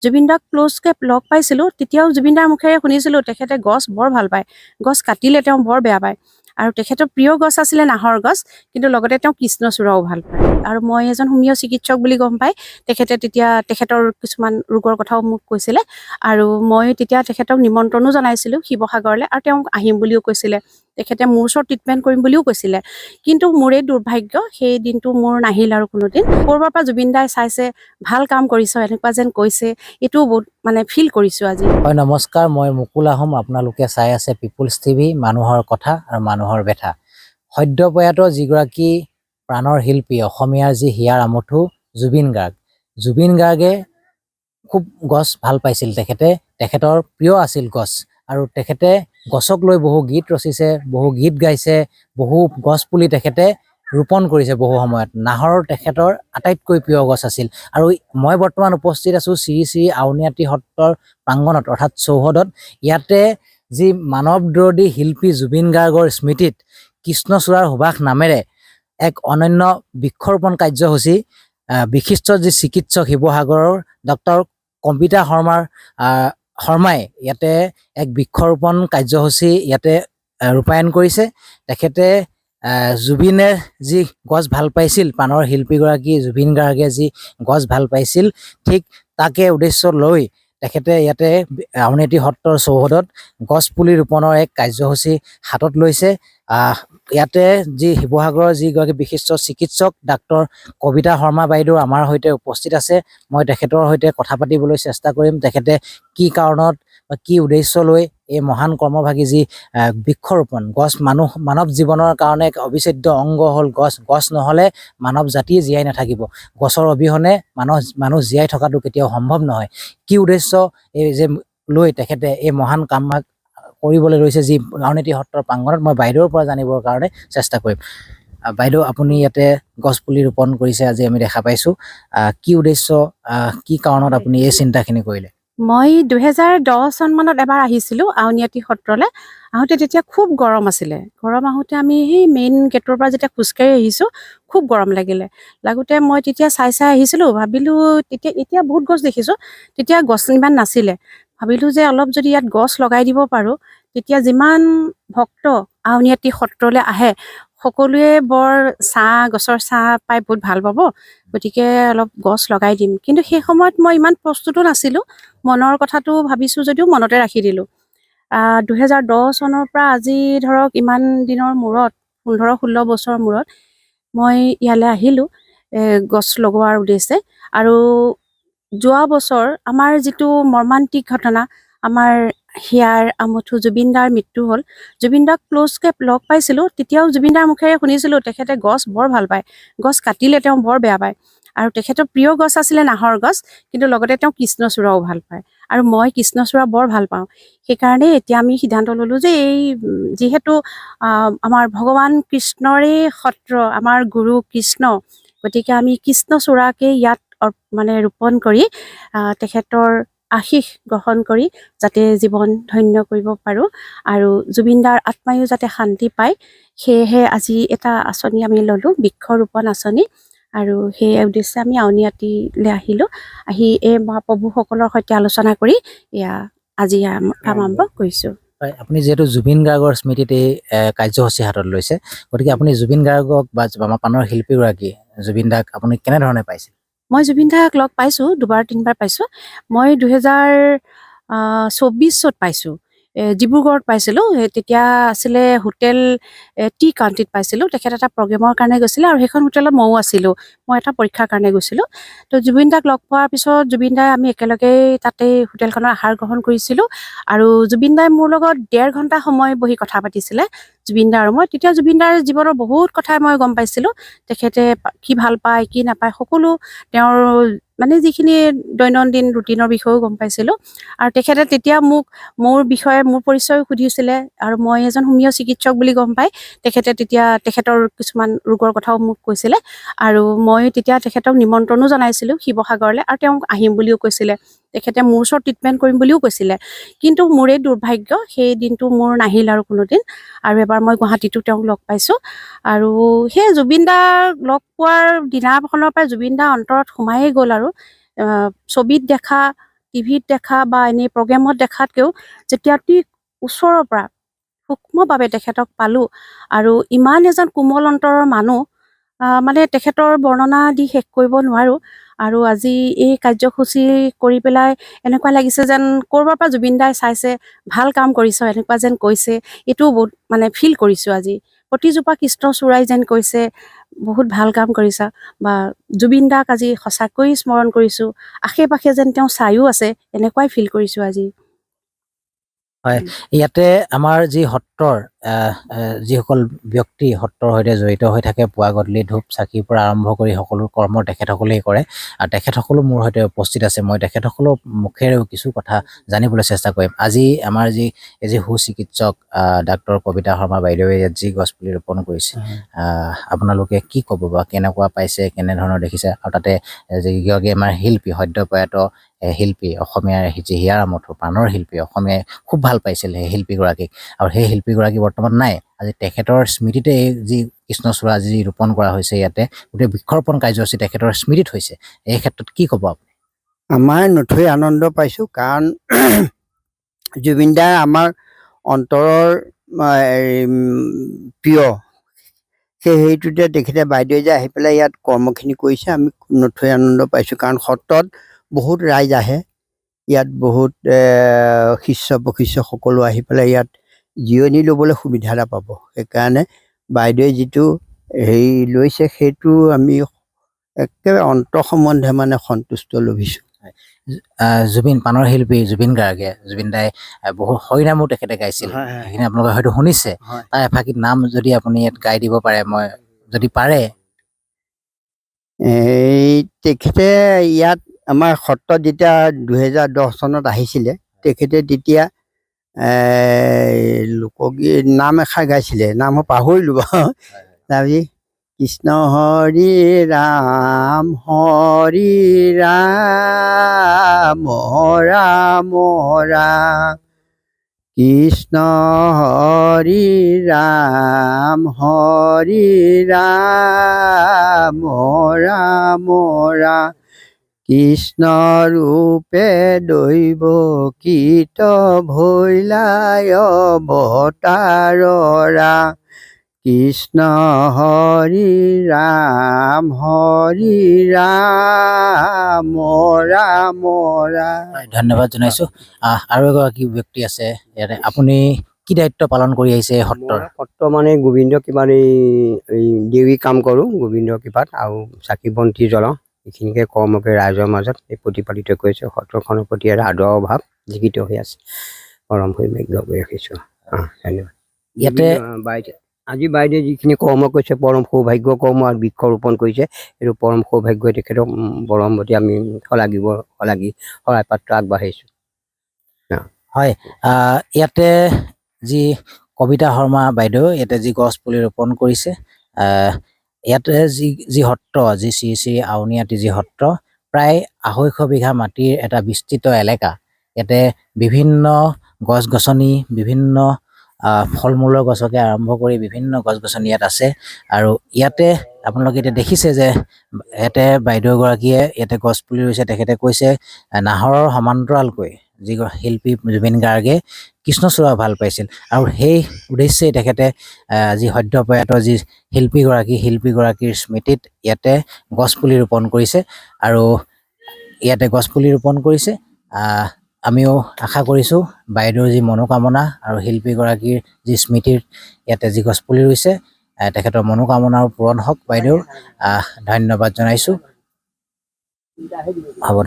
জুবিন দাক ক্ল'জকৈ লগ পাইছিলোঁ তেতিয়াও জুবিন দাৰ মুখেৰে শুনিছিলোঁ তেখেতে গছ বৰ ভাল পায়, গছ কাটিলে তেওঁ বৰ বেয়া পায়। আৰু তেখেতৰ প্ৰিয় গছ আছিলে নাহৰ গছ, কিন্তু লগতে তেওঁ কৃষ্ণচূড়াও ভাল পায়। আৰু মই এজন হোমিঅ' চিকিৎসক বুলি গম পাই তেখেতে তেতিয়া তেখেতৰ কিছুমান ৰোগৰ কথাও মোক কৈছিলে। আৰু মই তেতিয়া তেখেতক নিমন্ত্ৰণো জনাইছিলোঁ শিৱসাগৰলৈ, আৰু তেওঁ আহিম বুলিও কৈছিলে। তেখেতে মোৰ ওচৰত ট্ৰিটমেণ্ট কৰিম বুলিও কৈছিলে, কিন্তু মোৰে দুৰ্ভাগ্য সেই দিনটো মোৰ নাহিল। আৰু কোনোদিন ক'ৰবাৰ পৰা জুবিন দাই চাইছে, ভাল কাম কৰিছ এনেকুৱা যেন কৈছে, এইটোও বহুত ফিল কৰিছোঁ আজি। হয়, নমস্কাৰ, মই মুকুল আহোম। আপোনালোকে চাই আছে পিপুলছ টিভি, মানুহৰ কথা আৰু মানুহৰ ব্যথা। সদ্য প্ৰয়াত যিগৰাকী প্ৰাণৰ শিল্পী, অসমীয়াৰ যি হিয়াৰ আমঠু জুবিন গাৰ্গ। জুবিন গাৰ্গে খুব গছ ভাল পাইছিল, তেখেতৰ প্ৰিয় আছিল গছ। আৰু তেখেতে গছক লৈ বহু গীত ৰচিছে, বহু গীত গাইছে, বহু গছ পুলি তেখেতে ৰোপণ কৰিছে বহু সময়ত। নাহৰ তেখেতৰ আটাইতকৈ প্ৰিয় গছ আছিল। আৰু মই বৰ্তমান উপস্থিত আছোঁ শ্ৰী শ্ৰী আউনীআটী সত্ৰৰ প্ৰাংগণত, অৰ্থাৎ চৌহদত। ইয়াতে যি মানৱদ্ৰোহী শিল্পী জুবিন গাৰ্গৰ স্মৃতিত কৃষ্ণচূড়াৰ সুবাস নামেৰে এক অনন্য বৃক্ষৰোপণ কাৰ্যসূচী বিশিষ্ট যি চিকিৎসক শিৱসাগৰৰ ডক্টৰ কবিতা শৰ্মাই ইয়াতে এক বৃক্ষৰোপণ কাৰ্যসূচী ইয়াতে ৰূপায়ণ কৰিছে। তেখেতে জুবিনে যি গছ ভাল পাইছিল, প্ৰাণৰ শিল্পীগৰাকী জুবিন গাৰ্গে যি গছ ভাল পাইছিল, ঠিক তাকে উদ্দেশ্য লৈ তেখেতে ইয়াতে আউনীআটী সত্ৰৰ চৌহদত গছ পুলি ৰোপণৰ এক কাৰ্যসূচী হাতত লৈছে। ইয়াতে যি শিৱসাগৰৰ যিগৰাকী বিশিষ্ট চিকিৎসক ডাক্তৰ কবিতা শৰ্মা বাইদেউ আমাৰ সৈতে উপস্থিত আছে। মই তেখেতৰ সৈতে কথা পাতিবলৈ চেষ্টা কৰিম। তেখেতে কি কাৰণত বা কি উদ্দেশ্য লৈ এই মহান কৰ্মভাগী যি বৃক্ষৰোপণ, গছ মানৱ জীৱনৰ কাৰণে এক অবিচ্ছেদ্য অংগ হ'ল গছ। গছ নহ'লে মানৱ জাতি জীয়াই নাথাকিব। গছৰ অবিহনে মানুহ জীয়াই থকাটো কেতিয়াও সম্ভৱ নহয়। কি উদ্দেশ্য এই যে লৈ তেখেতে এই মহান কাম কৰিবলৈ লৈছে যি আউনীআটী সত্ৰৰ প্ৰাংগণত, মই বাইদেউৰ পৰা জানিবৰ কাৰণে চেষ্টা কৰিম। বাইদেউ, আপুনি ইয়াতে গছ পুলি ৰোপণ কৰিছে আজি আমি দেখা পাইছোঁ। কি উদ্দেশ্য, কি কাৰণত আপুনি এই চিন্তাখিনি কৰিলে? মই 2010 চনমানত এবাৰ আহিছিলোঁ আউনীআটী সত্ৰলৈ। আহোঁতে তেতিয়া খুব গৰম আছিলে। গৰম আহোঁতে আমি সেই মেইন গেটৰ পৰা যেতিয়া খোজকাঢ়ি আহিছোঁ, খুব গৰম লাগোঁতে মই তেতিয়া চাই আহিছিলোঁ। ভাবিলোঁ এতিয়া বহুত গছ দেখিছোঁ, তেতিয়া গছ ইমান নাছিলে। ভাবিলোঁ যে অলপ যদি ইয়াত গছ লগাই দিব পাৰোঁ, তেতিয়া যিমান ভক্ত আউনীআটী সত্ৰলৈ আহে সকলোৱে বৰ গছৰ ছাঁ পাই বহুত ভাল পাব, গতিকে অলপ গছ লগাই দিম। কিন্তু সেই সময়ত মই ইমান প্ৰস্তুতো নাছিলোঁ। মনৰ কথাটো ভাবিছোঁ যদিও মনতে ৰাখি দিলোঁ। 2010 চনৰ পৰা আজি ধৰক ইমান দিনৰ মূৰত, 15-16 বছৰৰ মূৰত মই ইয়ালৈ আহিলোঁ গছ লগোৱাৰ উদ্দেশ্যে। আৰু যোৱা বছৰ আমাৰ যিটো মৰ্মান্তিক ঘটনা, আমাৰ হিয়াৰ আমঠু জুবিন দাৰ মৃত্যু হ'ল। জুবিন দাক ক্ল'জকৈ লগ পাইছিলোঁ তেতিয়াও জুবিন দাৰ মুখেৰে শুনিছিলোঁ তেখেতে গছ বৰ ভাল পায়, গছ কাটিলে তেওঁ বৰ বেয়া পায়। আৰু তেখেতৰ প্ৰিয় গছ আছিলে নাহৰ গছ, কিন্তু লগতে তেওঁ কৃষ্ণচূড়াও ভাল পায়। আৰু মই কৃষ্ণচূড়া বৰ ভাল পাওঁ। সেইকাৰণে এতিয়া আমি সিদ্ধান্ত ল'লোঁ যে যিহেতু আমাৰ ভগৱান কৃষ্ণৰে সত্ৰ, আমাৰ গুৰু কৃষ্ণ, গতিকে আমি কৃষ্ণচূড়াকে ইয়াত ৰোপণ কৰি তেখেতৰ আশীষ গ্ৰহণ কৰি যাতে জীৱন ধন্য কৰিব পাৰোঁ, আৰু জুবিন দাৰ আত্মায়ো যাতে শান্তি পায়, সেয়েহে আজি এটা আঁচনি আমি ল'লোঁ, বৃক্ষৰোপণ আঁচনি। আৰু সেই উদ্দেশ্যে আমি আউনীআটীলৈ আহিলোঁ। আহি এই মহাপ্ৰভুসকলৰ সৈতে আলোচনা কৰি আজি কাম আৰম্ভ কৰিছোঁ। হয়, আপুনি যিহেতু জুবিন গাৰ্গৰ স্মৃতিত এই কাৰ্যসূচী হাতত লৈছে, গতিকে আপুনি জুবিন গাৰ্গক বা আমাৰ প্ৰাণৰ শিল্পীগৰাকী জুবিন দাক আপুনি কেনেধৰণে পাইছিল? মই জুবিন দাক লগ পাইছোঁ, 2-3বাৰ পাইছোঁ। মই 2024 পাইছোঁ, ডিব্ৰুগড়ত পাইছিলোঁ। তেতিয়া আছিলে হোটেল টি কাউণ্টিত পাইছিলোঁ। তেখেত এটা প্ৰগ্ৰেমৰ কাৰণে গৈছিলে, আৰু সেইখন হোটেলত ময়ো আছিলোঁ। মই এটা পৰীক্ষাৰ কাৰণে গৈছিলোঁ। তো জুবিন দাক লগ পোৱাৰ পিছত জুবিন দাই আমি একেলগেই তাতেই হোটেলখনৰ আহাৰ গ্ৰহণ কৰিছিলোঁ। আৰু জুবিন দাই মোৰ লগত 1.5 ঘণ্টা সময় বহি কথা পাতিছিলে, জুবিন দা আৰু মই। তেতিয়া জুবিন দাৰ জীৱনৰ বহুত কথাই মই গম পাইছিলোঁ। তেখেতে কি ভাল পায়, কি নাপায়, সকলো তেওঁৰ যিখিনি দৈনন্দিন ৰুটিনৰ বিষয়েও গম পাইছিলোঁ। আৰু তেখেতে তেতিয়া মোৰ বিষয়ে, মোৰ পৰিচয় সুধিছিলে, আৰু মই এজন হোমিঅ' চিকিৎসক বুলি গম পাই তেখেতে তেতিয়া তেখেতৰ কিছুমান ৰোগৰ কথাও মোক কৈছিলে। আৰু মই তেতিয়া তেখেতক নিমন্ত্ৰণো জনাইছিলোঁ শিৱসাগৰলৈ, আৰু তেওঁ আহিম বুলিও কৈছিলে। তেখেতে মোৰ ওচৰত ট্ৰিটমেণ্ট কৰিম বুলিও কৈছিলে, কিন্তু মোৰে দুৰ্ভাগ্য সেই দিনটো মোৰ নাহিল আৰু কোনোদিন। আৰু এবাৰ মই গুৱাহাটীতো তেওঁক লগ পাইছোঁ। আৰু সেই জুবিন দাক লগ পোৱাৰ দিনাখনৰ পৰাই জুবিন দা অন্তৰত সোমায়েই গ'ল। আৰু ছবিত দেখা টিভিত দেখা বা এনেই প্ৰগ্ৰেমত দেখাতকৈও যেতিয়া অতি ওচৰৰ পৰা সূক্ষ্মভাৱে তেখেতক পালোঁ আৰু ইমান এজন কোমল অন্তৰৰ মানুহ, মানে তেখেতৰ বৰ্ণনা দি শেষ কৰিব নোৱাৰোঁ। আৰু আজি এই কাৰ্যসূচী কৰি পেলাই এনেকুৱা লাগিছে যেন ক'ৰবাৰ পৰা জুবিন দাই চাইছে, ভাল কাম কৰিছ এনেকুৱা যেন কৈছে। এইটোও বহুত মানে ফিল কৰিছোঁ আজি। প্ৰতিজোপা কৃষ্ণচূড়াই যেন কৈছে বহুত ভাল কাম কৰিছা, বা জুবিন দাক আজি সঁচাকৈ স্মৰণ কৰিছোঁ, আশে পাশে যেন তেওঁ চায়ো আছে, এনেকুৱাই ফিল কৰিছোঁ আজি। হয়, ইয়াতে আমাৰ যি সত্ৰৰ যিসকল ব্যক্তি সত্ৰৰ সৈতে জড়িত হৈ থাকে, পুৱা গধূলি ধূপ চাকিৰ পৰা আৰম্ভ কৰি সকলো কৰ্ম তেখেতসকলেই কৰে, আৰু তেখেতসকলো মোৰ সৈতে উপস্থিত আছে। মই তেখেতসকলৰ মুখেৰেও কিছু কথা জানিবলৈ চেষ্টা কৰিম। আজি আমাৰ যি সুচিকিৎসক ডাক্তৰ কবিতা শৰ্মা বাইদেৱে ইয়াত যি গছপুলি ৰোপণ কৰিছে, আপোনালোকে কি ক'ব বা কেনেকুৱা পাইছে, কেনেধৰণৰ দেখিছে? আৰু তাতে যিগৰাকী আমাৰ শিল্পী, সদ্যপ্ৰয়াত শিল্পী, অসমীয়াৰ যি হিয়াৰ আমঠু প্ৰাণৰ শিল্পী, অসমীয়াই খুব ভাল পাইছিল সেই শিল্পীগৰাকীক, আৰু সেই শিল্পীগৰাকী বৰ্তমান নাই। আজি তেখেতৰ স্মৃতিতে এই যি কৃষ্ণচূড়া যি ৰোপণ কৰা হৈছে, ইয়াতে গোটেই বৃক্ষৰোপণ কাৰ্যসূচী তেখেতৰ স্মৃতিত হৈছে। এই ক্ষেত্ৰত কি ক'ব আপুনি? আমাৰ নথৈ আনন্দ পাইছোঁ, কাৰণ জুবিন দাৰ আমাৰ অন্তৰৰ প্ৰিয়। সেই হেৰিটোতে তেখেতে বাইদেৱে যে আহি পেলাই ইয়াত কৰ্মখিনি কৰিছে, আমি নথৈ আনন্দ পাইছোঁ। কাৰণ সত্ৰত বহুত ৰাইজ আহে, ইয়াত বহুত শিষ্য প্ৰশিষ্য সকলো আহি পেলাই ইয়াত জিৰণি ল'বলৈ সুবিধা এটা পাব। সেইকাৰণে বাইদেৱে যিটো হেৰি লৈছে, সেইটো আমি একেবাৰে অন্তৰ সম্বন্ধে মানে সন্তুষ্ট লভিছোঁ। জুবিন প্ৰাণৰ শিল্পী জুবিন গাৰ্গে, জুবিন দাই বহু হৰিনামো তেখেতে গাইছিল, সেইখিনি আপোনালোকে হয়তো শুনিছে। তাৰ এফাকি নাম যদি আপুনি ইয়াত গাই দিব পাৰে, মই যদি পাৰে। তেখেতে ইয়াত আমাৰ সত্ৰত যেতিয়া 2010 চনত আহিছিলে, তেখেতে তেতিয়া লোকগীত নাম এষাৰ গাইছিলে, নাম মই পাহৰিলোঁ বাৰু। তাৰপিছত কৃষ্ণ হৰি ৰাম ৰাম ৰাম, কৃষ্ণ হৰি ৰাম ৰাম ৰাম, কৃষ্ণ ৰূপে দৈৱ কীত ভৈলাই অৱতাৰৰা, কৃষ্ণ হৰি ৰাম ৰাম। ধন্যবাদ জনাইছোঁ। আৰু এগৰাকী ব্যক্তি আছে ইয়াতে, আপুনি কি দায়িত্ব পালন কৰি আহিছে এই সত্ৰৰ? সত্ৰ মানে গোবিন্দ কৃপাত এই দেউৰী কাম কৰোঁ, গোবিন্দ কৃপাত, আৰু চাকি বন্তি জ্বলাওঁ। এইখিনিকে কৰ্মকে ৰাইজৰ মাজত এই প্ৰতিপালিত কৰিছে। সত্ৰখনৰ প্ৰতি এটা আদৰৰ ভাৱ জীৱিত হৈ আছে, পৰম সৌভাগ্য কৰি ৰাখিছোঁ। ধন্যবাদ। ইয়াতে আজি বাইদেৱে যিখিনি কৰ্ম কৰিছে, পৰম সৌভাগ্য কৰ্ম, আৰু বৃক্ষ ৰোপণ কৰিছে, এইটো পৰম সৌভাগ্য। তেখেতক পৰমৱতী আমি শৰাই পাত্ৰ আগবাঢ়িছোঁ। হয়, ইয়াতে যি কবিতা শৰ্মা বাইদেউ ইয়াতে যি গছ পুলি ৰোপণ কৰিছে, ইয়াতে যি সত্ৰ, যি শ্ৰী শ্ৰী আউনীআটী যি সত্ৰ, প্ৰায় 250 বিঘা মাটিৰ এটা বিস্তৃত এলেকা। ইয়াতে বিভিন্ন গছ গছনি, বিভিন্ন ফল মূলৰ গছকে আৰম্ভ কৰি বিভিন্ন গছ গছনি ইয়াত আছে। আৰু ইয়াতে আপোনালোকে এতিয়া দেখিছে যে ইয়াতে বাইদেউগৰাকীয়ে ইয়াতে গছ পুলি ৰুইছে। তেখেতে কৈছে নাহৰৰ সমান্তৰালকৈ যি শিল্পী জুবিন গাৰ্গে কৃষ্ণচূড়া ভাল পাইছিল, আৰু সেই উদ্দেশ্যেই তেখেতে যি সদ্যপ্ৰয়াত যি শিল্পীগৰাকীৰ স্মৃতিত ইয়াতে গছপুলি ৰোপণ কৰিছে। আৰু ইয়াতে গছপুলি ৰোপণ কৰিছে, আমিও আশা কৰিছোঁ বাইদেউৰ যি মনোকামনা আৰু শিল্পীগৰাকীৰ যি স্মৃতিৰ ইয়াতে যি গছপুলি ৰুইছে, তেখেতৰ মনোকামনাও পূৰণ হওক বাইদেউৰ। ধন্যবাদ জনাইছোঁ। হ'ব।